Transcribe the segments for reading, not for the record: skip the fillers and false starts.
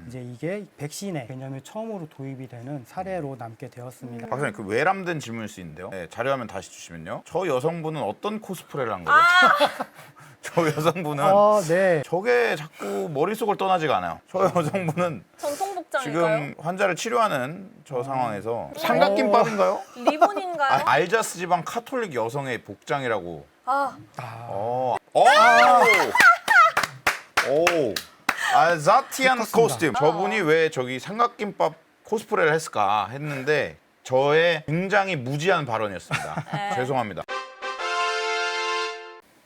이제 이게 백신의 개념이 처음으로 도입이 되는 사례로 남게 되었습니다. 박사님 그 외람된 질문일 수 있는데요. 네, 자료화면 다시 주시면요. 저 여성분은 어떤 코스프레를 한 거죠? 저 여성분은 네. 저게 자꾸 머릿속을 떠나지가 않아요. 저 여성분은 전통 복장일까요? 지금 환자를 치료하는 저 상황에서 삼각김밥인가요? 리본인가요? 알자스 지방 카톨릭 여성의 복장이라고. 아, 아자티안 똑같습니다. 코스튬. 저분이 왜 저기 삼각김밥 코스프레를 했을까 했는데 저의 굉장히 무지한 발언이었습니다. 죄송합니다.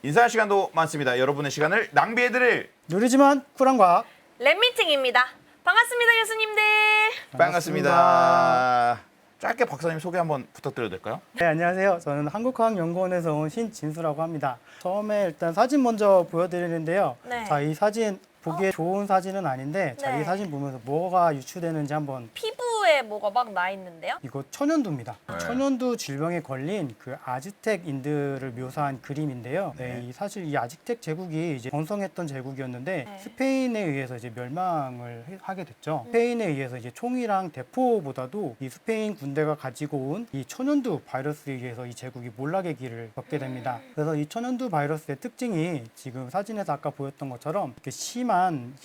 인사할 시간도 많습니다. 여러분의 시간을 낭비해드릴 누리지만 쿨한 과학. 랩미팅입니다. 반갑습니다, 교수님들. 반갑습니다. 짧게 박사님 소개 한번 부탁드려도 될까요? 네, 안녕하세요. 저는 한국화학연구원에서 온 신진수라고 합니다. 처음에 일단 사진 먼저 보여드리는데요. 네. 자, 이 사진 보기에 좋은 사진은 아닌데 자, 네. 이 사진 보면서 뭐가 유추되는지 한번. 피부에 뭐가 막 나 있는데요? 이거 천연두입니다. 네. 천연두 질병에 걸린 그 아즈텍인들을 묘사한 그림인데요. 네, 사실 이 아즈텍 제국이 이제 번성했던 제국이었는데 네. 스페인에 의해서 이제 멸망을 하게 됐죠. 스페인에 의해서 이제 총이랑 대포보다도 이 스페인 군대가 가지고 온 이 천연두 바이러스에 의해서 이 제국이 몰락의 길을 걷게 됩니다. 그래서 이 천연두 바이러스의 특징이 지금 사진에서 아까 보였던 것처럼 이렇게 심한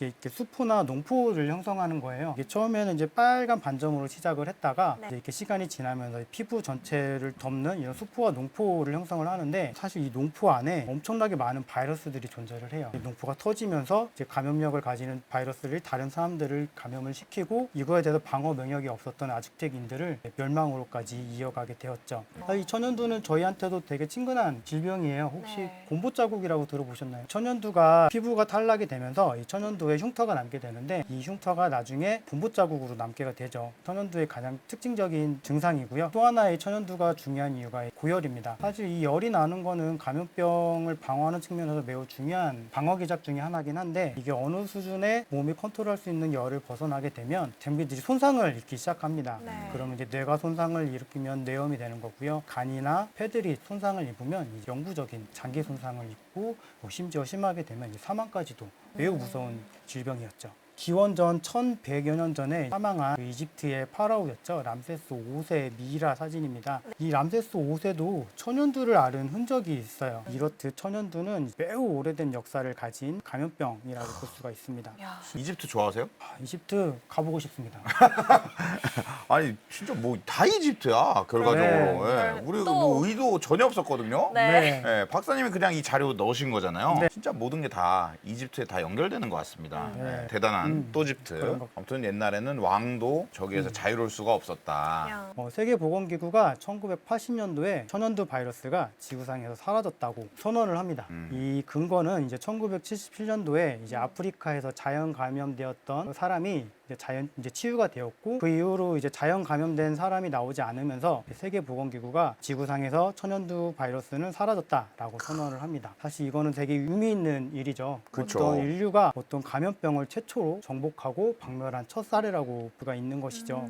이렇게 수포나 농포를 형성하는 거예요. 이게 처음에는 이제 빨간 반점으로 시작을 했다가 네. 이제 이렇게 시간이 지나면서 피부 전체를 덮는 이런 수포와 농포를 형성을 하는데 사실 이 농포 안에 엄청나게 많은 바이러스들이 존재를 해요. 이 농포가 터지면서 이제 감염력을 가지는 바이러스를 다른 사람들을 감염을 시키고 이거에 대해서 방어 명력이 없었던 아즈텍인들을 멸망으로까지 이어가게 되었죠. 이 천연두는 저희한테도 되게 친근한 질병이에요. 혹시 네. 곰보자국이라고 들어보셨나요? 천연두가 피부가 탈락이 되면서 이 천연두에 흉터가 남게 되는데 이 흉터가 나중에 곰보자국으로 남게 되죠. 천연두의 가장 특징적인 증상이고요. 또 하나의 천연두가 중요한 이유가 고열입니다. 사실 이 열이 나는 거는 감염병을 방어하는 측면에서 매우 중요한 방어 기작 중에 하나긴 한데 이게 어느 수준의 몸이 컨트롤할 수 있는 열을 벗어나게 되면 장기들이 손상을 입기 시작합니다. 네. 그러면 이제 뇌가 손상을 일으키면 뇌염이 되는 거고요. 간이나 폐들이 손상을 입으면 이 영구적인 장기 손상을 입고 심지어 심하게 되면 이제 사망까지도 매우 무서운 질병이었죠. 기원전 1100여 년 전에 사망한 그 이집트의 파라오였죠. 람세스 5세 미이라 사진입니다. 이 람세스 5세도 천연두를 앓은 흔적이 있어요. 이렇듯 천연두는 매우 오래된 역사를 가진 감염병이라고 볼 수가 있습니다. 야. 이집트 좋아하세요? 이집트 가보고 싶습니다. 아니 진짜 뭐 다 이집트야 결과적으로. 네. 예. 우리 또- 뭐 의도 전혀 없었거든요. 네. 예, 박사님이 그냥 이 자료 넣으신 거잖아요. 네. 진짜 모든 게 다 이집트에 다 연결되는 것 같습니다. 네. 예, 대단한 그런 또집트. 것. 아무튼 옛날에는 왕도 저기에서 자유로울 수가 없었다. 야. 세계보건기구가 1980년도에 천연두 바이러스가 지구상에서 사라졌다고 선언을 합니다. 이 근거는 이제 1977년도에 이제 아프리카에서 자연 감염되었던 사람이 이제 치유가 되었고 그 이후로 이제 자연 감염된 사람이 나오지 않으면서 세계보건기구가 지구상에서 천연두 바이러스는 사라졌다라고 선언을 합니다. 사실 이거는 되게 의미 있는 일이죠. 그쵸. 어떤 인류가 어떤 감염병을 최초로 정복하고 박멸한 첫 사례라고 부가 있는 것이죠.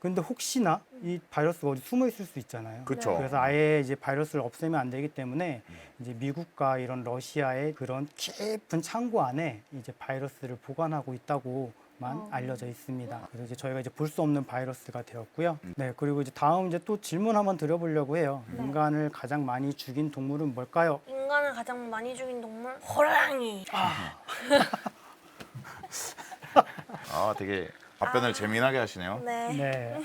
근데 혹시나 이 바이러스가 어디 숨어 있을 수 있잖아요. 그렇죠. 그래서 아예 이제 바이러스를 없애면 안 되기 때문에 이제 미국과 이런 러시아의 그런 깊은 창고 안에 이제 바이러스를 보관하고 있다고만 알려져 있습니다. 그래서 이제 저희가 이제 볼 수 없는 바이러스가 되었고요. 네, 그리고 이제 다음 이제 또 질문 한번 드려보려고 해요. 인간을 가장 많이 죽인 동물은 뭘까요? 인간을 가장 많이 죽인 동물? 호랑이. 되게 답변을 재미나게 하시네요. 네. 네,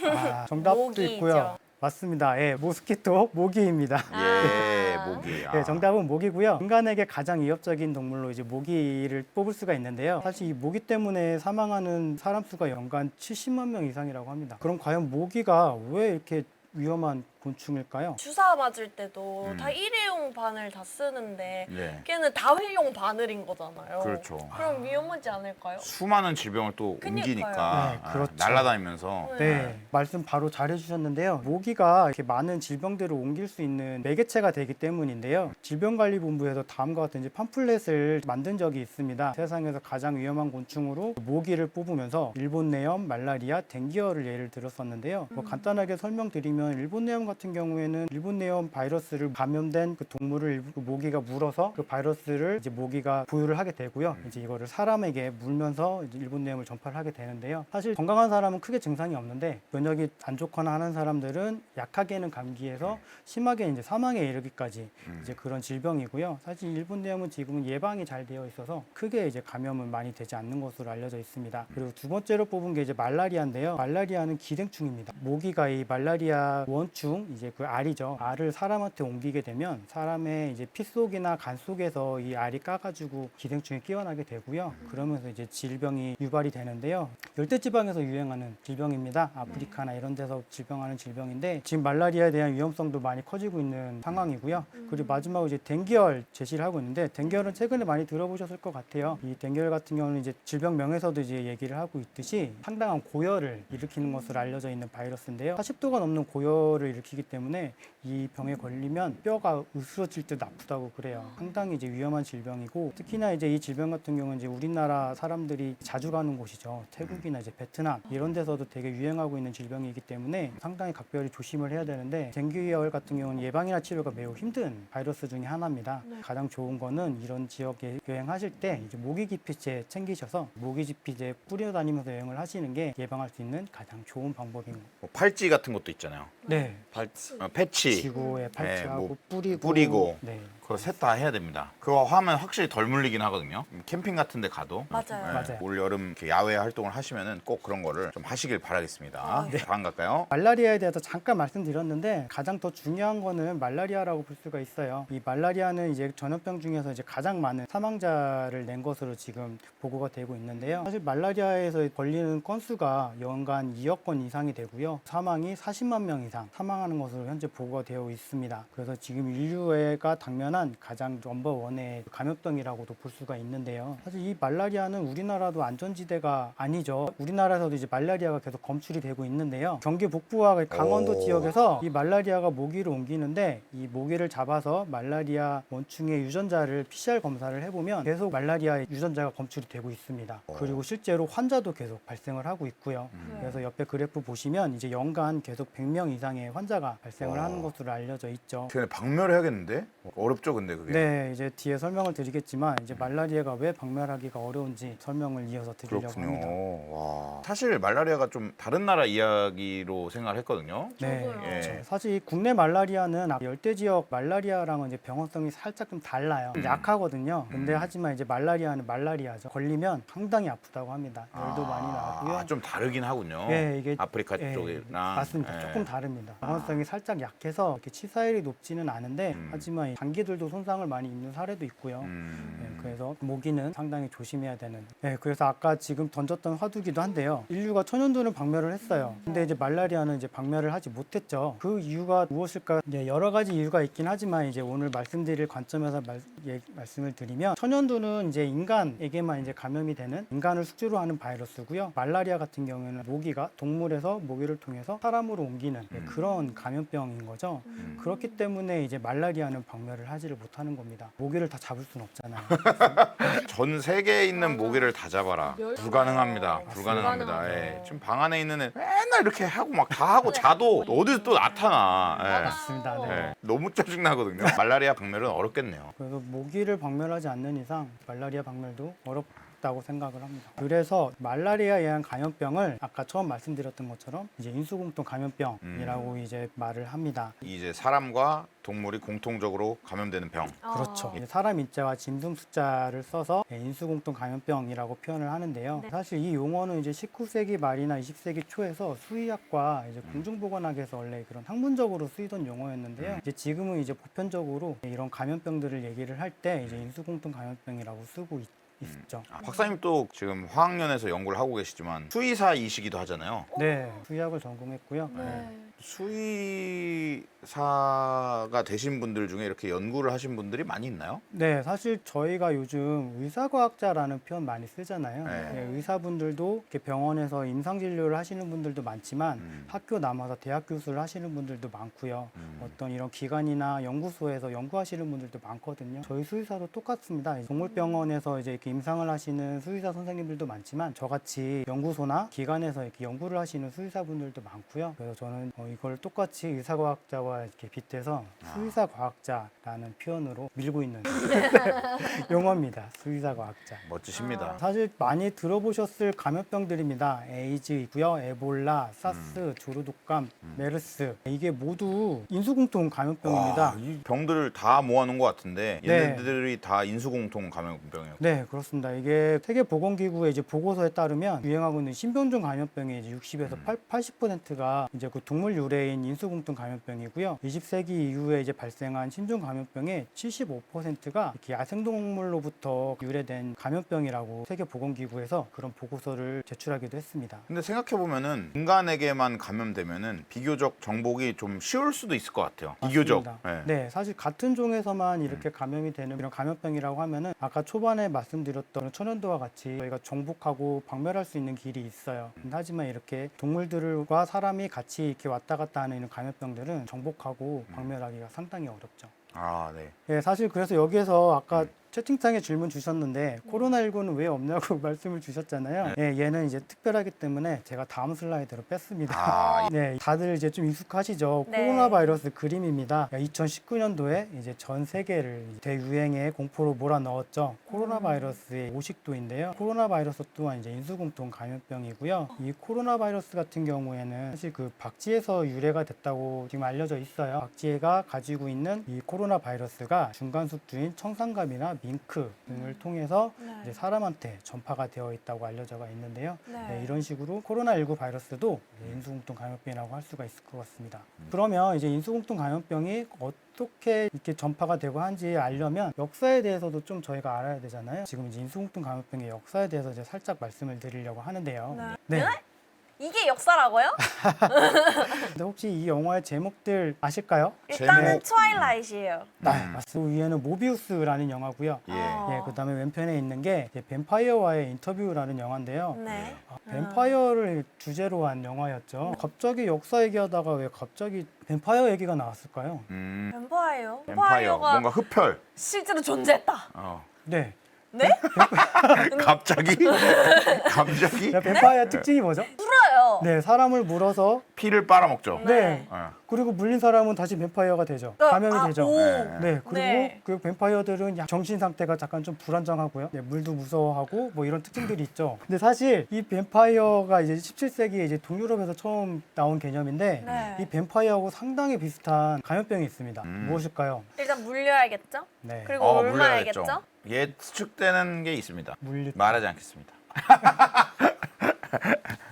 정답도 모기죠. 있고요. 맞습니다. 예, 모스키토 모기입니다. 예, 아. 모기. 네, 정답은 모기고요. 인간에게 가장 위협적인 동물로 이제 모기를 뽑을 수가 있는데요. 사실 이 모기 때문에 사망하는 사람 수가 연간 70만 명 이상이라고 합니다. 그럼 과연 모기가 왜 이렇게 위험한 곤충일까요? 주사 맞을 때도 다 일회용 바늘 다 쓰는데 네. 걔는 다회용 바늘인 거잖아요. 그렇죠. 그럼 위험하지 않을까요? 수많은 질병을 또 그러니까요. 옮기니까 네, 그렇죠. 날아다니면서 네, 말씀 바로 잘해주셨는데요. 모기가 이렇게 많은 질병들을 옮길 수 있는 매개체가 되기 때문인데요. 질병관리본부에서 다음과 같은 이제 팜플렛을 만든 적이 있습니다. 세상에서 가장 위험한 곤충으로 모기를 뽑으면서 일본내염, 말라리아, 댕기열을 예를 들었었는데요. 간단하게 설명드리면 일본내염 같은 경우에는 일본내염 바이러스를 감염된 그 동물을 모기가 물어서 그 바이러스를 이제 모기가 부유를 하게 되고요. 이제 이거를 사람에게 물면서 이제 일본내염을 전파를 하게 되는데요. 사실 건강한 사람은 크게 증상이 없는데 면역이 안 좋거나 하는 사람들은 약하게는 감기에서 심하게 이제 사망에 이르기까지 이제 그런 질병이고요. 사실 일본내염은 지금은 예방이 잘 되어 있어서 크게 이제 감염은 많이 되지 않는 것으로 알려져 있습니다. 그리고 두 번째로 뽑은 게 이제 말라리아인데요. 말라리아는 기생충입니다. 모기가 이 말라리아 원충 이제 그 알이죠. 알을 사람한테 옮기게 되면 사람의 이제 피 속이나 간 속에서 이 알이 까가지고 기생충이 끼어나게 되고요. 그러면서 이제 질병이 유발이 되는데요. 열대지방에서 유행하는 질병입니다. 아프리카나 이런 데서 질병하는 질병인데 지금 말라리아에 대한 위험성도 많이 커지고 있는 상황이고요. 그리고 마지막으로 이제 댕기열 제시를 하고 있는데 댕기열은 최근에 많이 들어보셨을 것 같아요. 이 댕기열 같은 경우는 이제 질병명에서도 이제 얘기를 하고 있듯이 상당한 고열을 일으키는 것으로 알려져 있는 바이러스인데요. 40도가 넘는 고열을 일으키기 때문에 이 병에 걸리면 뼈가 으스러질 듯 아프다고 그래요. 상당히 이제 위험한 질병이고 특히나 이제 이 질병 같은 경우는 이제 우리나라 사람들이 자주 가는 곳이죠. 태국이나 이제 베트남 이런 데서도 되게 유행하고 있는 질병이기 때문에 상당히 각별히 조심을 해야 되는데 댕기열 같은 경우는 예방이나 치료가 매우 힘든 바이러스 중에 하나입니다. 가장 좋은 거는 이런 지역에 여행하실 때 이제 모기기피제 챙기셔서 모기기피제 뿌려 다니면서 여행을 하시는 게 예방할 수 있는 가장 좋은 방법입니다. 뭐 팔찌 같은 것도 있잖아요. 네. 패치. 지구에 팔찌하고 뭐 뿌리고 네. 그거 셋 다 해야 됩니다. 그거 하면 확실히 덜 물리긴 하거든요. 캠핑 같은 데 가도. 맞아요. 맞아요. 올 여름 이렇게 야외 활동을 하시면은 꼭 그런 거를 좀 하시길 바라겠습니다. 다음 갈까요? 말라리아에 대해서 잠깐 말씀드렸는데 가장 더 중요한 거는 말라리아라고 볼 수가 있어요. 이 말라리아는 이제 전염병 중에서 이제 가장 많은 사망자를 낸 것으로 지금 보고가 되고 있는데요. 사실 말라리아에서 걸리는 건수가 연간 2억 건 이상이 되고요. 사망이 40만 명 이상 사망하는 것으로 현재 보고가 되어 있습니다. 그래서 지금 인류가 당면한 가장 넘버원의 감염병이라고도 볼 수가 있는데요. 사실 이 말라리아는 우리나라도 안전지대가 아니죠. 우리나라에서도 이제 말라리아가 계속 검출이 되고 있는데요. 경기 북부와 강원도 지역에서 이 말라리아가 모기를 옮기는데 이 모기를 잡아서 말라리아 원충의 유전자를 PCR 검사를 해보면 계속 말라리아 유전자가 검출이 되고 있습니다. 그리고 실제로 환자도 계속 발생을 하고 있고요. 그래서 옆에 그래프 보시면 이제 연간 계속 100명 이상의 환자가 발생을 하는 것으로 알려져 있죠. 걔네 박멸해야겠는데? 어렵죠, 근데 그게. 네, 이제 뒤에 설명을 드리겠지만 이제 말라리아가 왜 박멸하기가 어려운지 설명을 이어서 드리려고 합니다. 그렇군요. 와. 사실 말라리아가 좀 다른 나라 이야기로 생각을 했거든요. 네, 저도요. 그렇죠. 사실 이 국내 말라리아는 열대 지역 말라리아랑은 이제 병원성이 살짝 좀 달라요. 약하거든요. 근데 하지만 이제 말라리아는 말라리아죠. 걸리면 상당히 아프다고 합니다. 열도 많이 나고요. 좀 다르긴 하군요. 예, 이게 아프리카 예, 쪽이랑. 맞습니다. 예. 조금 다릅니다. 병원성이 살짝 약해서 이렇게 치사율이 높지는 않은데 하지만 장기들도 손상을 많이 입는 사례도 있고요. 예, 그래서 모기는 상당히 조심해야 되는. 예, 그래서 아까 지금 던졌던 화두기도 한데요. 인류가 천연두는 박멸을 했어요. 근데 이제 말라리아는 이제 박멸을 하지 못했죠. 그 이유가 무엇일까? 이제 여러 가지 이유가 있긴 하지만 이제 오늘 말씀드릴 관점에서 말씀을 드리면 천연두는 이제 인간에게만 이제 감염이 되는 인간을 숙주로 하는 바이러스고요. 말라리아 같은 경우에는 모기가 동물에서 모기를 통해서 사람으로 옮기는 그런 감염병인 거죠. 그렇기 때문에 이제 말라리아는 박멸을 하지를 못하는 겁니다. 모기를 다 잡을 수는 없잖아요. 전 세계에 있는 모기를 다 잡아라. 불가능합니다. 불가능합니다. 불가능하죠. 예. 지금 방 안에 있는 애 맨날 이렇게 하고 막 다 하고 자도 어디서 또 나타나. 예. 맞습니다. 네. 예. 너무 짜증나거든요. 말라리아 박멸은 어렵겠네요. 그래서 모기를 박멸하지 않는 이상 말라리아 박멸도 어렵다고 생각을 합니다. 그래서 말라리아에 의한 감염병을 아까 처음 말씀드렸던 것처럼 이제 인수공통 감염병이라고 이제 말을 합니다. 이제 사람과 동물이 공통적으로 감염되는 병. 그렇죠. 사람 인자와 짐승 숫자를 써서 인수공통 감염병이라고 표현을 하는데요. 네. 사실 이 용어는 이제 19세기 말이나 20세기 초에서 수의학과 이제 공중보건학에서 원래 그런 학문적으로 쓰이던 용어였는데요. 이제 지금은 이제 보편적으로 이런 감염병들을 얘기를 할 때 이제 인수공통 감염병이라고 쓰고 있죠. 박사님 또 지금 화학연에서 연구를 하고 계시지만 수의사이시기도 하잖아요. 네, 수의학을 전공했고요. 네. 수의사가 되신 분들 중에 이렇게 연구를 하신 분들이 많이 있나요? 네, 사실 저희가 요즘 의사과학자라는 표현 많이 쓰잖아요. 네. 네, 의사분들도 이렇게 병원에서 임상진료를 하시는 분들도 많지만 학교 남아서 대학 교수를 하시는 분들도 많고요. 어떤 이런 기관이나 연구소에서 연구하시는 분들도 많거든요. 저희 수의사도 똑같습니다. 동물병원에서 이제 이렇게 임상을 하시는 수의사 선생님들도 많지만 저같이 연구소나 기관에서 이렇게 연구를 하시는 수의사분들도 많고요. 그래서 저는 이걸 똑같이 의사과학자와 이렇게 빗대서 수의사과학자라는 표현으로 밀고 있는 용어입니다. 수의사과학자. 멋지십니다. 사실 많이 들어보셨을 감염병들입니다. 에이즈이고요, 에볼라, 사스, 조류독감, 메르스. 이게 모두 인수공통 감염병입니다. 와, 이 병들을 다 모아놓은 것 같은데 네. 얘네들이 다 인수공통 감염병이에요. 네, 그렇습니다. 이게 세계보건기구의 이제 보고서에 따르면 유행하고 있는 신병종 감염병의 이제 60에서 80%가 이제 그 동물 유래인 인수공통 감염병이고요. 20세기 이후에 이제 발생한 신종 감염병의 75%가 이렇게 야생동물로부터 유래된 감염병이라고 세계보건기구에서 그런 보고서를 제출하기도 했습니다. 근데 생각해보면은 인간에게만 감염되면은 비교적 정복이 좀 쉬울 수도 있을 것 같아요. 비교적. 맞습니다. 네. 네, 사실 같은 종에서만 이렇게 감염이 되는 이런 감염병이라고 하면은 아까 초반에 말씀드렸던 천연두와 같이 저희가 정복하고 박멸할 수 있는 길이 있어요. 하지만 이렇게 동물들과 사람이 같이 이렇게 왔다 갔다 하는 이런 감염병들은 정복하고 박멸하기가 상당히 어렵죠. 아, 네. 네, 사실 그래서 여기에서 아까 채팅창에 질문 주셨는데 코로나19는 왜 없냐고 말씀을 주셨잖아요. 네, 얘는 이제 특별하기 때문에 제가 다음 슬라이드로 뺐습니다. 아, 네, 다들 이제 좀 익숙하시죠? 네. 코로나 바이러스 그림입니다. 2019년도에 이제 전 세계를 대유행의 공포로 몰아넣었죠. 코로나 바이러스의 오식도인데요. 코로나 바이러스 또한 이제 인수공통 감염병이고요. 이 코로나 바이러스 같은 경우에는 사실 그 박쥐에서 유래가 됐다고 지금 알려져 있어요. 박쥐가 가지고 있는 이 코로나 바이러스가 중간숙주인 청산가비나 밍크 등을 통해서 네. 이제 사람한테 전파가 되어 있다고 알려져 있는데요. 네. 네, 이런 식으로 코로나19 바이러스도 인수공통 감염병이라고 할 수가 있을 것 같습니다. 그러면 이제 인수공통 감염병이 어떻게 이렇게 전파가 되고 하는지 알려면 역사에 대해서도 좀 저희가 알아야 되잖아요. 지금 이제 인수공통 감염병의 역사에 대해서 이제 살짝 말씀을 드리려고 하는데요. 네. 이게 역사라고요? 근데 혹시 이 영화의 제목들 아실까요? 일단은 제목. 트와일라이트예요. 네, 맞습니다. 그 위에는 모비우스라는 영화고요. 예. 예, 그다음에 왼편에 있는 게 이제 뱀파이어와의 인터뷰라는 영화인데요. 네. 뱀파이어를 주제로 한 영화였죠. 갑자기 역사 얘기하다가 왜 갑자기 뱀파이어 얘기가 나왔을까요? 뱀파이어. 뱀파이어. 뭔가 흡혈. 실제로 존재했다. 어. 네. 네? 갑자기? 갑자기? 뱀파이어 특징이 뭐죠? 풀어요. 네, 사람을 물어서 피를 빨아먹죠. 네. 어. 그리고 물린 사람은 다시 뱀파이어가 되죠. 감염이 되죠. 오. 네. 네, 그리고 네. 그 뱀파이어들은 정신 상태가 잠깐 좀 불안정하고요. 네, 물도 무서워하고 뭐 이런 특징들이 있죠. 근데 사실 이 뱀파이어가 이제 17세기에 이제 동유럽에서 처음 나온 개념인데 네. 이 뱀파이어하고 상당히 비슷한 감염병이 있습니다. 무엇일까요? 일단 물려야겠죠? 네, 그리고 물려야겠죠. 옮아야겠죠? 예측되는 게 있습니다. 물리. 말하지 않겠습니다.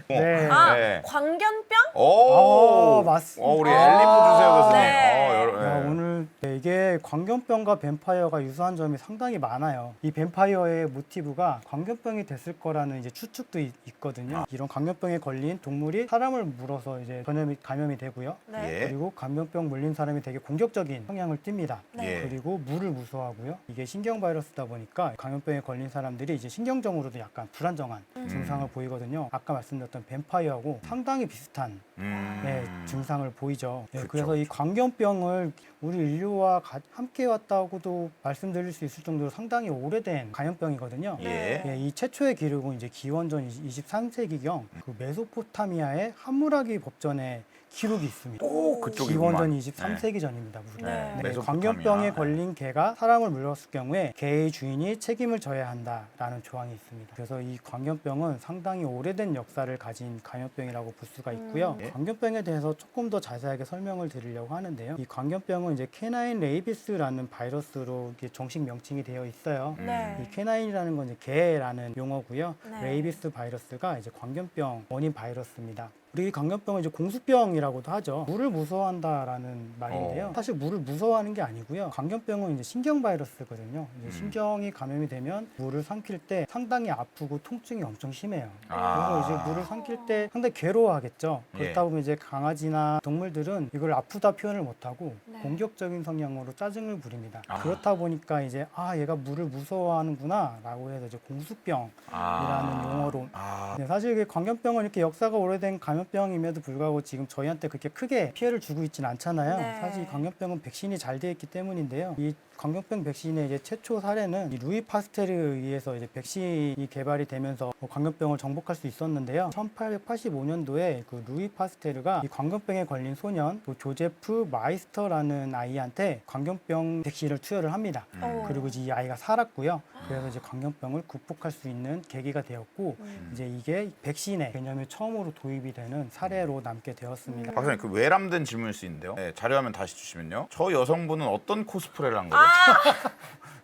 네. 아, 네. 광견병? 오, 맞습니다. 우리 엘리프 주세요 교수님. 네. 야, 오늘 네, 이게 광견병과 뱀파이어가 유사한 점이 상당히 많아요. 이 뱀파이어의 모티브가 광견병이 됐을 거라는 이제 추측도 있거든요. 이런 광견병에 걸린 동물이 사람을 물어서 이제 감염이 되고요. 네. 예. 그리고 감염병 물린 사람이 되게 공격적인 성향을 띱니다. 예. 그리고 물을 무서워하고요. 이게 신경 바이러스다 보니까 감염병에 걸린 사람들이 이제 신경적으로도 약간 불안정한 증상을 보이거든요. 아까 말씀드렸던 뱀파이어하고 상당히 비슷한 네, 증상을 보이죠. 네, 그쵸, 그래서 이 광견병을 우리 인류와 함께 왔다고도 말씀드릴 수 있을 정도로 상당히 오래된 감염병이거든요. 예. 예, 이 최초의 기록은 이제 기원전 23세기경 그 메소포타미아의 함무라기 법전에 기록이 있습니다. 오, 그쪽이구만. 기원전 23세기 전입니다. 무려. 네. 네, 메소포타미아. 광견병에 걸린 개가 사람을 물었을 경우에 개의 주인이 책임을 져야 한다라는 조항이 있습니다. 그래서 이 광견병은 상당히 오래된 역사를 가진 감염병이라고 볼 수가 있고요. 예. 광견병에 대해서 조금 더 자세하게 설명을 드리려고 하는데요. 이 광견병은 이제 케나인 레이비스라는 바이러스로 이렇게 정식 명칭이 되어 있어요. 네. 이 케나인이라는 건 이제 개라는 용어고요. 네. 레이비스 바이러스가 이제 광견병 원인 바이러스입니다. 우리 광견병은 이제 공수병이라고도 하죠. 물을 무서워한다라는 말인데요. 사실 물을 무서워하는 게 아니고요. 광견병은 이제 신경 바이러스거든요. 이제 신경이 감염이 되면 물을 삼킬 때 상당히 아프고 통증이 엄청 심해요. 아. 그래서 이제 물을 삼킬 때 상당히 괴로워하겠죠. 예. 그렇다 보면 이제 강아지나 동물들은 이걸 아프다 표현을 못하고 네. 공격적인 성향으로 짜증을 부립니다. 아. 그렇다 보니까 이제 얘가 물을 무서워하는구나라고 해서 이제 공수병이라는 용어로 아. 네, 사실 이게 광견병은 이렇게 역사가 오래된 감염병임에도 불구하고 지금 저희한테 그렇게 크게 피해를 주고 있지는 않잖아요. 네. 사실 이 광견병은 백신이 잘 되어 있기 때문인데요. 이 광견병 백신의 이제 최초 사례는 이 루이 파스테르에 의해서 이제 백신이 개발이 되면서 광견병을 정복할 수 있었는데요. 1885년도에 그 루이 파스테르가 이 광견병에 걸린 소년 그 조제프 마이스터라는 아이한테 광견병 백신을 투여를 합니다. 그리고 이제 이 아이가 살았고요. 그래서 이제 광견병을 극복할 수 있는 계기가 되었고 이제 이게 백신의 개념이 처음으로 도입이 되는 사례로 남게 되었습니다. 박사님 그 외람된 질문일 수 있는데요. 네, 자료화면 다시 주시면요. 저 여성분은 어떤 코스프레를 한 거죠?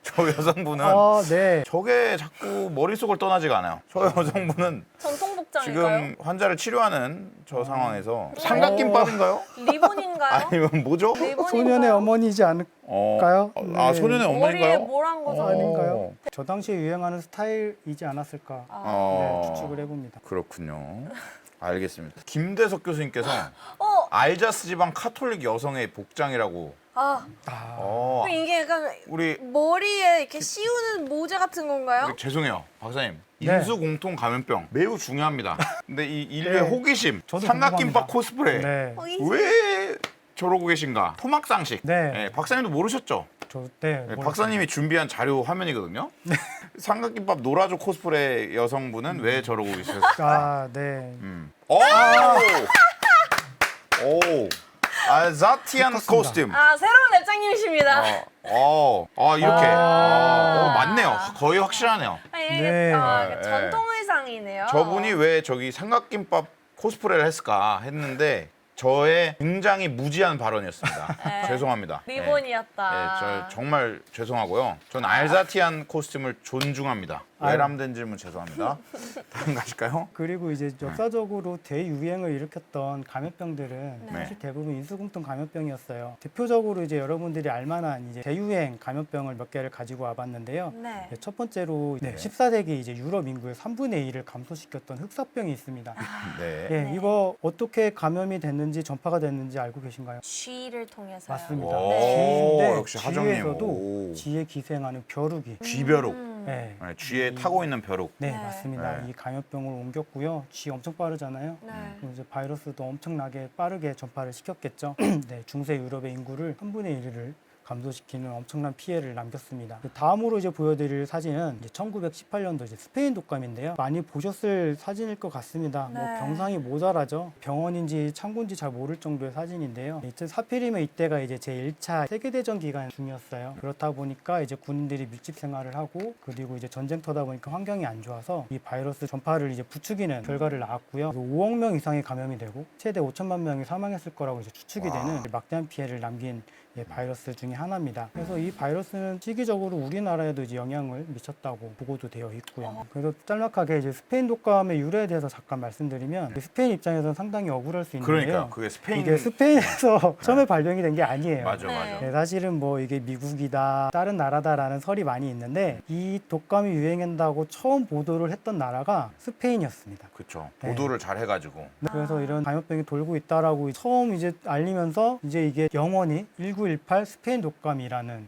저 여성분은 네. 저게 자꾸 머릿속을 떠나지가 않아요. 저 여성분은 전통 복장일까요? 지금 환자를 치료하는 저 상황에서 삼각김밥인가요? 리본인가요? 아니면 뭐죠? 리본인가요? 소년의 어머니지 않을까요? 아 네. 소년의 머리에 어머니인가요? 뭘 한 거죠? 아닌가요? 저 당시에 유행하는 스타일이지 않았을까 네, 추측을 해봅니다. 그렇군요. 알겠습니다. 김대석 교수님께서 어, 알자스 지방 카톨릭 여성의 복장이라고. 그럼 이게 약간 우리 머리에 이렇게 씌우는 모자 같은 건가요? 죄송해요, 박사님. 네. 인수 공통 감염병 매우 중요합니다. 근데 이 인류의 네. 호기심, 저도 삼각김밥 궁금합니다. 코스프레 네, 왜 저러고 계신가? 토막상식. 네. 박사님도 모르셨죠? 네, 박사님이 준비한 자료 화면이거든요. 삼각김밥 노라조 코스프레 여성분은 왜 저러고 계셨을까? 네. 오! 오! 알자티안 코스튬. 새로운 랩장님이십니다. 이렇게. 맞네요. 거의 확실하네요. 이게 네. 전통 의상이네요. 저분이 왜 저기 삼각김밥 코스프레를 했을까 했는데 저의 굉장히 무지한 발언이었습니다. 네. 죄송합니다. 리본이었다. 네, 저 정말 죄송하고요. 전 알자티안 코스튬을 존중합니다. 외람된 질문 죄송합니다. 다음 가실까요? 그리고 이제 역사적으로 대유행을 일으켰던 감염병들은 네. 사실 대부분 인수공통 감염병이었어요. 대표적으로 이제 여러분들이 알만한 이제 대유행 감염병을 몇 개를 가지고 와봤는데요. 네. 첫 번째로 14세기 이제 유럽 인구의 3분의 1을 감소시켰던 흑사병이 있습니다. 네. 예, 네. 이거 어떻게 감염이 됐는지 전파가 됐는지 알고 계신가요? 쥐를 통해서요. 맞습니다. 오, 쥐인데 역시 하정님. 쥐에서도 오. 쥐에 기생하는 벼룩이 쥐벼룩. 네, 쥐에 타고 있는 벼룩. 네, 네. 맞습니다. 네. 이 감염병을 옮겼고요. 쥐 엄청 빠르잖아요. 네. 그럼 이제 바이러스도 엄청나게 빠르게 전파를 시켰겠죠. 네, 중세 유럽의 인구를 3분의 1을 감소시키는 엄청난 피해를 남겼습니다. 다음으로 이제 보여드릴 사진은 이제 1918년도 이제 스페인 독감인데요. 많이 보셨을 사진일 것 같습니다. 뭐 네. 병상이 모자라죠. 병원인지 창고인지 잘 모를 정도의 사진인데요. 하필이면 이때가 이제 제1차 세계대전 기간 중이었어요. 그렇다 보니까 이제 군인들이 밀집 생활을 하고 그리고 이제 전쟁터다 보니까 환경이 안 좋아서 이 바이러스 전파를 이제 부추기는 결과를 낳았고요. 5억 명 이상이 감염이 되고 최대 5천만 명이 사망했을 거라고 이제 추측이 되는 막대한 피해를 남긴 바이러스 중에 하나입니다. 그래서 이 바이러스는 시기적으로 우리나라에도 이제 영향을 미쳤다고 보고도 되어 있고요. 그래서 짤막하게 이제 스페인 독감의 유래에 대해서 잠깐 말씀드리면 스페인 입장에서는 상당히 억울할 수 있는데요. 그러니까 그게 스페인. 이게 스페인에서 처음에 발병이 된 게 아니에요. 맞아, 네. 맞아. 네, 사실은 뭐 이게 미국이다, 다른 나라다라는 설이 많이 있는데 이 독감이 유행한다고 처음 보도를 했던 나라가 스페인이었습니다. 그렇죠. 네. 보도를 잘 해가지고. 그래서 이런 감염병이 돌고 있다라고 처음 이제 알리면서 이제 이게 영원히 1918 스페인 독감이라는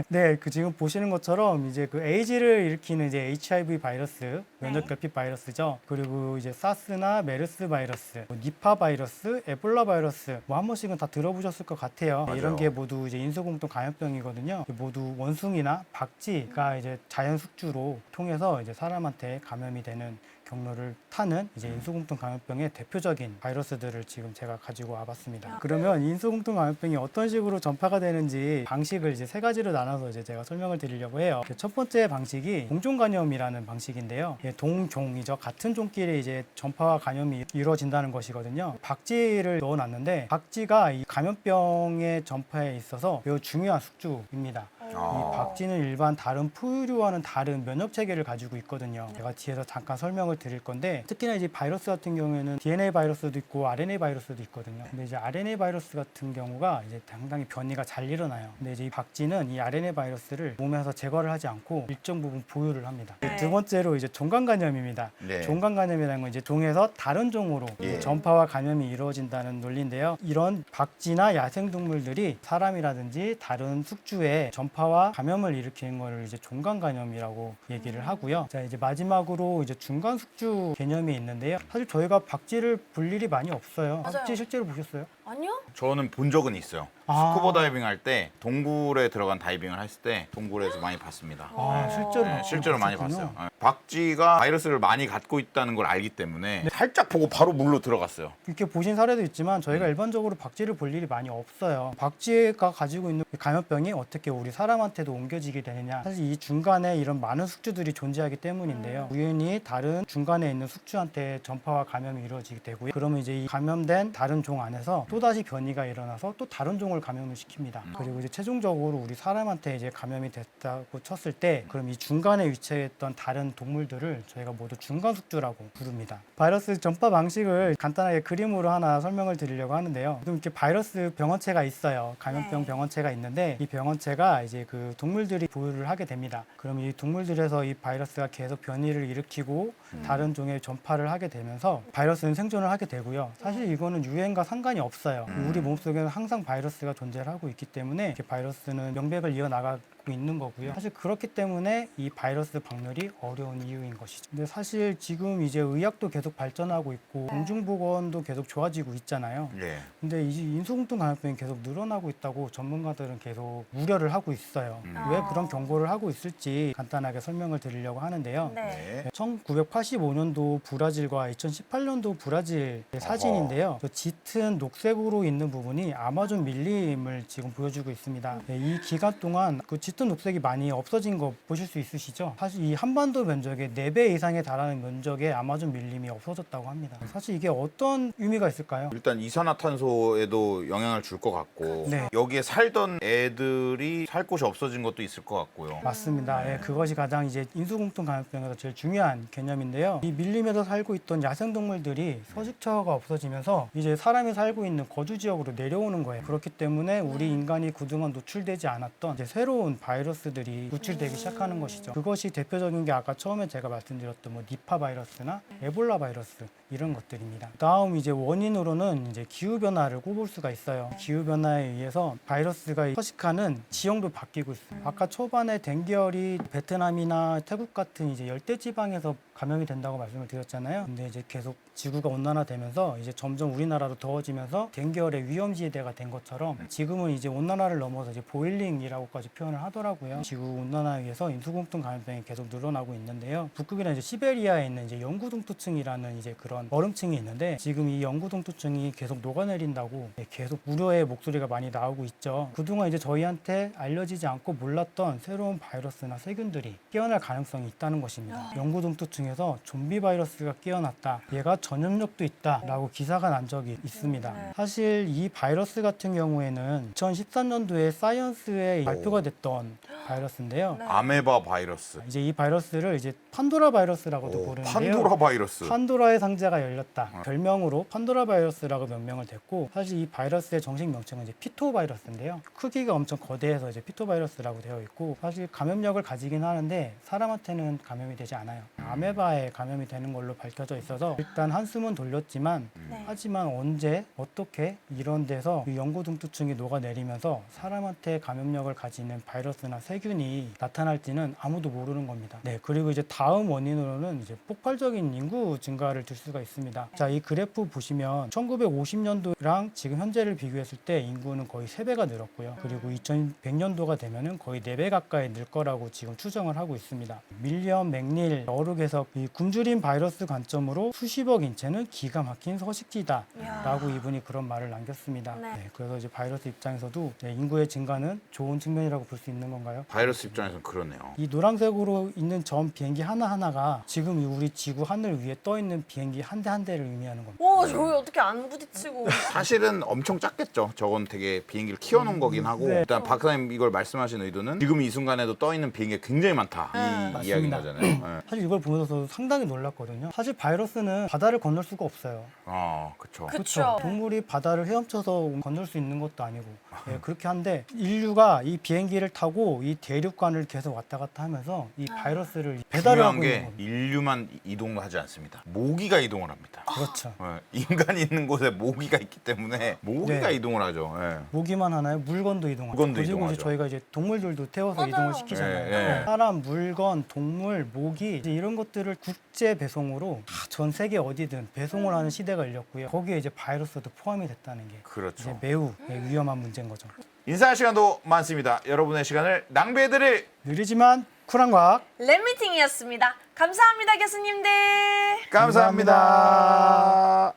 네, 그 지금 보시는 것처럼 이제 그 에이즈를 일으키는 이제 HIV 바이러스, 면역 결핍 바이러스죠. 그리고 이제 사스나 메르스 바이러스, 뭐 니파 바이러스, 에볼라 바이러스 뭐 한 번씩은 다 들어보셨을 것 같아요. 맞아요. 이런 게 모두 이제 인수공통 감염병이거든요. 모두 원숭이나 박쥐가 이제 자연 숙주로 통해서 이제 사람한테 감염이 되는 경로를 타는 이제 인수공통 감염병의 대표적인 바이러스들을 지금 제가 가지고 와봤습니다. 그러면 인수공통 감염병이 어떤 식으로 전파가 되는지 방식을 이제 세 가지로 나눠서 이제 제가 설명을 드리려고 해요. 첫 번째 방식이 동종 감염이라는 방식인데요. 동종이죠. 같은 종끼리 이제 전파와 감염이 이루어진다는 것이거든요. 박쥐를 넣어놨는데 박쥐가 이 감염병의 전파에 있어서 매우 중요한 숙주입니다. 이 박쥐는 일반 다른 포유류와는 다른 면역 체계를 가지고 있거든요. 제가 뒤에서 잠깐 설명을 드릴 건데 특히나 이제 바이러스 같은 경우에는 DNA 바이러스도 있고 RNA 바이러스도 있거든요. 근데 이제 RNA 바이러스 같은 경우가 이제 상당히 변이가 잘 일어나요. 근데 이제 이 박쥐는 이 RNA 바이러스를 몸에서 제거를 하지 않고 일정 부분 보유를 합니다. 네. 두 번째로 이제 종간 감염입니다. 네. 종간 감염이라는 건 이제 종에서 다른 종으로 예. 전파와 감염이 이루어진다는 논리인데요. 이런 박쥐나 야생동물들이 사람이라든지 다른 숙주에 전파와 감염을 일으키는 것을 이제 종간 감염이라고 얘기를 하고요. 자, 이제 마지막으로 이제 중간 숙주 개념이 있는데요. 사실 저희가 박쥐를 볼 일이 많이 없어요. 맞아요. 박쥐 실제로 보셨어요? 아니요? 저는 본 적은 있어요. 아. 스쿠버 다이빙 할 때 동굴에 들어간 다이빙을 했을 때 동굴에서 많이 봤습니다. 실제로 네, 실제로 많이 보셨군요. 봤어요. 네. 박쥐가 바이러스를 많이 갖고 있다는 걸 알기 때문에 살짝 보고 바로 물로 들어갔어요. 이렇게 보신 사례도 있지만 저희가 일반적으로 박쥐를 볼 일이 많이 없어요. 박쥐가 가지고 있는 감염병이 어떻게 우리 사람한테도 옮겨지게 되느냐. 사실 이 중간에 이런 많은 숙주들이 존재하기 때문인데요. 우연히 다른 중간에 있는 숙주한테 전파와 감염이 이루어지게 되고요. 그러면 이제 이 감염된 다른 종 안에서 또다시 변이가 일어나서 또 다른 종을 감염을 시킵니다. 그리고 이제 최종적으로 우리 사람한테 이제 감염이 됐다고 쳤을 때 그럼 이 중간에 위치했던 다른 동물들을 저희가 모두 중간 숙주라고 부릅니다. 바이러스 전파 방식을 간단하게 그림으로 하나 설명을 드리려고 하는데요. 지금 이렇게 바이러스 병원체가 있어요. 감염병 네. 병원체가 있는데 이 병원체가 이제 그 동물들이 보유를 하게 됩니다. 그럼 이 동물들에서 이 바이러스가 계속 변이를 일으키고 다른 종의 전파를 하게 되면서 바이러스는 생존을 하게 되고요. 사실 이거는 유행과 상관이 없어요. 우리 몸속에는 항상 바이러스가 존재를 하고 있기 때문에 이렇게 바이러스는 명백을 이어나가고 있는 거고요. 사실 그렇기 때문에 이 바이러스 박멸이 어려운 이유인 것이죠. 근데 사실 지금 이제 의학도 계속 발전하고 있고 공중보건도 계속 좋아지고 있잖아요. 예. 근데 이 인수공통 감염병이 계속 늘어나고 있다고 전문가들은 계속 우려를 하고 있어요. 왜 그런 경고를 하고 있을지 간단하게 설명을 드리려고 하는데요. 네. 네. 1985년도 브라질과 2018년도 브라질 사진인데요. 저 짙은 녹색으로 있는 부분이 아마존 밀림을 지금 보여주고 있습니다. 네, 이 기간 동안 그 짙은 녹색이 많이 없어진 거 보실 수 있으시죠? 사실 이 한반도 면적의 4배 이상에 달하는 면적의 아마존 밀림이 없어졌다고 합니다. 사실 이게 어떤 의미가 있을까요? 일단 이산화탄소에도 영향을 줄 것 같고 네. 여기에 살던 애들이 살 곳이 없어진 것도 있을 것 같고요. 맞습니다. 예, 그것이 가장 이제 인수공통 감염병에서 제일 중요한 개념인데요. 이 밀림에서 살고 있던 야생동물들이 서식처가 없어지면서 이제 사람이 살고 있는 거주 지역으로 내려오는 거예요. 그렇기 때문에 우리 인간이 그동안 노출되지 않았던 이제 새로운 바이러스들이 노출되기 시작하는 것이죠. 그것이 대표적인 게 아까 처음에 제가 말씀드렸던 뭐 니파 바이러스나 에볼라 바이러스 이런 것들입니다. 다음 이제 원인으로는 이제 기후 변화를 꼽을 수가 있어요. 기후 변화에 의해서 바이러스가 서식하는 지형도 바뀌고 있어요. 아까 초반에 댕기열이 베트남이나 태국 같은 이제 열대 지방에서 감염이 된다고 말씀을 드렸잖아요. 근데 이제 계속 지구가 온난화되면서 이제 점점 우리나라도 더워지면서 댕기열의 위험지대가 된 것처럼 지금은 이제 온난화를 넘어서 이제 보일링이라고까지 표현을 하더라고요. 지구 온난화에 의해서 인수공통 감염병이 계속 늘어나고 있는데요. 북극이나 이제 시베리아에 있는 이제 영구동토층이라는 이제 그런 얼음층이 있는데 지금 이 영구동토층이 계속 녹아내린다고 계속 우려의 목소리가 많이 나오고 있죠. 그동안 이제 저희한테 알려지지 않고 몰랐던 새로운 바이러스나 세균들이 깨어날 가능성이 있다는 것입니다. 영구동토층에서 좀비 바이러스가 깨어났다. 얘가 전염력도 있다라고 기사가 난 적이 있습니다. 사실 이 바이러스 같은 경우에는 2013년도에 사이언스에 발표가 됐던 바이러스인데요. 네. 아메바 바이러스. 이제 이 바이러스를 이제 판도라 바이러스라고도 오, 부르는데요. 판도라 바이러스. 판도라의 상자가 열렸다. 별명으로 판도라 바이러스라고 명명을 됐고 사실 이 바이러스의 정식 명칭은 이제 피토 바이러스인데요. 크기가 엄청 거대해서 이제 피토 바이러스라고 되어 있고 사실 감염력을 가지긴 하는데 사람한테는 감염이 되지 않아요. 아메바에 감염이 되는 걸로 밝혀져 있어서 일단 한숨은 돌렸지만 네. 하지만 언제 어떻게 이런 데서 이 영구동투층이 녹아내리면서 사람한테 감염력을 가지는 바이러스나 세균이 나타날지는 아무도 모르는 겁니다. 네, 그리고 이제 다음 원인으로는 이제 폭발적인 인구 증가를 들 수가 있습니다. 자, 이 그래프 보시면 1950년도랑 지금 현재를 비교했을 때 인구는 거의 3배가 늘었고요. 그리고 2100년도가 되면은 거의 4배 가까이 늘 거라고 지금 추정을 하고 있습니다. 밀리엄 맥닐 어록에서 이 굶주린 바이러스 관점으로 수십억 인체는 기가 막힌 서식지다 라고 이분이 그런 말을 남겼습니다. 네. 네, 그래서 이제 바이러스 입장에서도 네, 인구의 증가는 좋은 측면이라고 볼 수 있는 건가요? 바이러스 입장에서는 그러네요. 이 노란색으로 있는 전 비행기 하나하나가 지금 이 우리 지구 하늘 위에 떠 있는 비행기 한 대 한 대를 의미하는 겁니다. 오, 저기 어떻게 안 부딪히고. 사실은 엄청 작겠죠. 저건 되게 비행기를 키워놓은 거긴 하고 네. 일단 박사님 이걸 말씀하신 의도는 지금 이 순간에도 떠 있는 비행기가 굉장히 많다 이 맞습니다. 이야기인 거잖아요. 네. 사실 이걸 보면서 저도 상당히 놀랐거든요. 사실 바이러스는 바다를 건널 수가 없어요. 그렇죠. 그쵸. 동물이 바다를 헤엄쳐서 건널 수 있는 것도 아니고 예, 그렇게 한데 인류가 이 비행기를 타고 이 대륙간을 계속 왔다 갔다 하면서 이 바이러스를 배달을 중요한 하고 있는 게 겁니다. 인류만 이동을 하지 않습니다. 모기가 이동을 합니다. 그렇죠. 인간이 있는 곳에 모기가 있기 때문에 모기가 네. 이동을 하죠. 예. 모기만 하나요? 물건도 이동하죠. 물건도 그리고 이동하죠. 이제 저희가 이제 동물들도 태워서 맞아요. 이동을 시키잖아요. 예, 예. 사람, 물건, 동물, 모기 이제 이런 것들을 국제 배송으로 다 전 세계 어디든 배송을 하는 시대가 열렸고요. 거기에 이제 바이러스도 포함이 됐다는 게 이제 그렇죠. 매우 위험한 문제인 거죠. 인사할 시간도 많습니다. 여러분의 시간을 낭비해드릴 느리지만 쿨한 과학 랩미팅이었습니다. 감사합니다, 교수님들. 감사합니다.